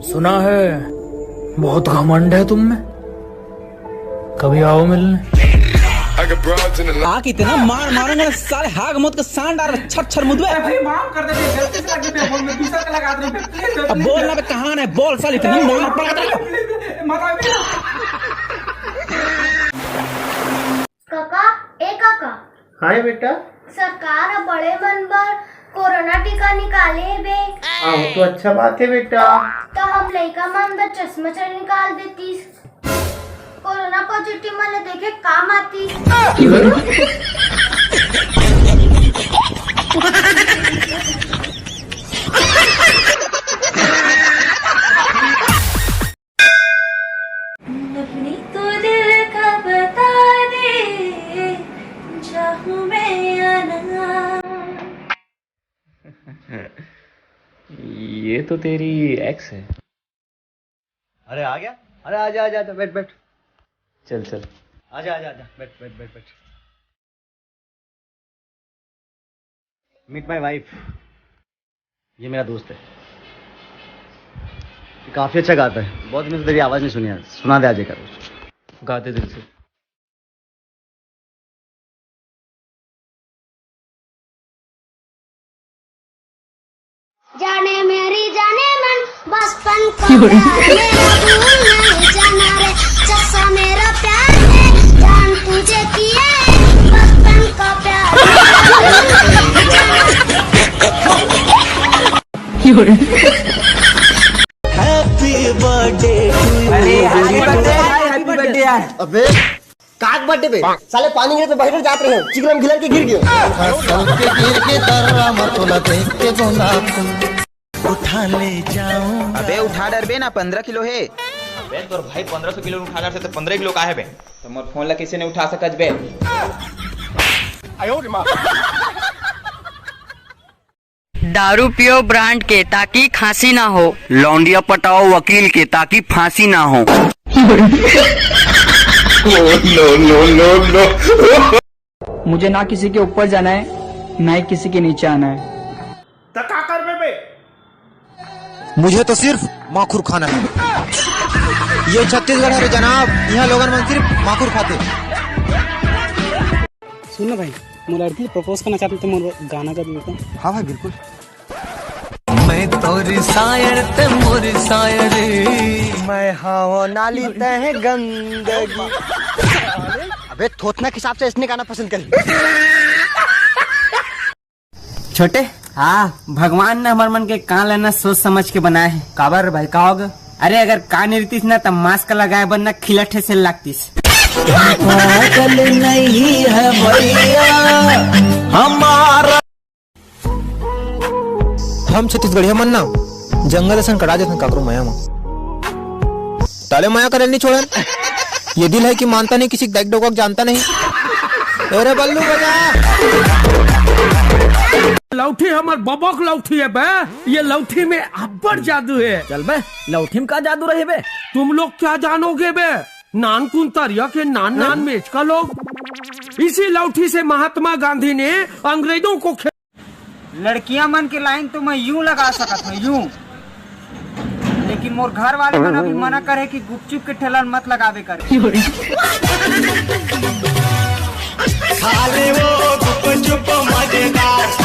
सुना है बहुत घमंड है तुम में, कभी आओ मिलने। आके इतना मार मारूंगा साले हाग मत का सांड आ छर छर मुदवे। भाई माफ कर दे, गलती से लग गया फोन में, दूसरा का लगा दे। अब बोल ना बे कहां है, बोल साले इतना मार पड़ा दे। काका ए काका। हाँ बेटा। सरकार अब बड़े मन पर कोरोना टीका निकाले बे। हाँ वो तो अच्छा बात है बेटा। तो हम लड़का मन पर चश्मा चल निकाल देती, कोरोना पॉजिटिव वाले देखे काम आती। अपनी तो दिल का बता दे, चाहूं मैं आना। ये तो तेरी एक्स है। अरे आ गया, अरे आजा आजा, बैठ बैठ, चल चल आजा आजा आजा, बैठ बैठ बैठ बैठ। मीट माय वाइफ, ये मेरा दोस्त है, ये काफी अच्छा गाता है, बहुत दिनों से तेरी आवाज नहीं सुनी है, सुना दे आजे कर। गाते दिल से। जाने मेरी जाने मन बचपन का प्यार मेरा भूल नहीं जाना रे, जैसा मेरा प्यार है जान तुझे किया है, बचपन का प्यार हैप्पी बर्थडे हैप्पी बर्थडे यार। अबे काक बर्थडे पे साले पानी गिरे तो बाहर जाते रहे, चिकन गिलर के गिर गयो। उठा ले जाऊं। अबे उठा डर बे ना 15 किलो है। अबे तोर भाई 1500 किलो उठा डर से तो 15 किलो का है बे। तो मोर फोन ला किसी ने उठा सकज बे। दारू पियो ब्रांड के ताकि खांसी ना हो, लौंडिया पटाओ वकील के ताकि फांसी ना हो। मुझे ना किसी के ऊपर जाना है ना ही किसी के नीचे आना है। मुझे तो सिर्फ माखुर खाना है। ये छत्तीसगढ़ है जनाब, यहाँ लोगन मन सिर्फ माखुर खाते। सुन ना भाई, मोर लड़की प्रपोज करना चाहती तो मोर गाना कर देता। हाँ भाई बिल्कुल। मैं तोरी शायर ते मोरी शायरी, मैं हाँ नाली तह गंदगी। अबे थोथना के हिसाब से इसने गाना पसंद कर। छोटे हाँ, भगवान ने हमारे मन के कान लेना सोच समझ के बनाए है। काबर भाई का होगा? अरे अगर कान रहतीस ना तब मास्क लगाए बनना खिलठे से लगतीस। पागल नहीं है भैया हमारा। हम छत्तीसगढ़िया मन ना जंगल असन कटा देते काकरो माया में, ताले माया करे नहीं छोड़न। ये दिल है कि मानता नहीं किसी देख डोक जानता नहीं। अरे बल्लू बजा लौठी हमार बबक लौठी है बे, ये लौठी में अब्बड़ जादू है। चल बे, लौठी में का जादू रहे बे? तुम लोग क्या जानोगे बे, नान कुंतरिया के नान नान मेच का लोग। इसी लौठी से महात्मा गांधी ने अंग्रेजों को लड़कियां मन की लाइन तो मैं यूं लगा सकता हूँ यूं, लेकिन मोर घर वाले मन अभी मना करे कि गुपचुप के ठेला मत लगावे करे। खाली वो गुपचुप मजेदार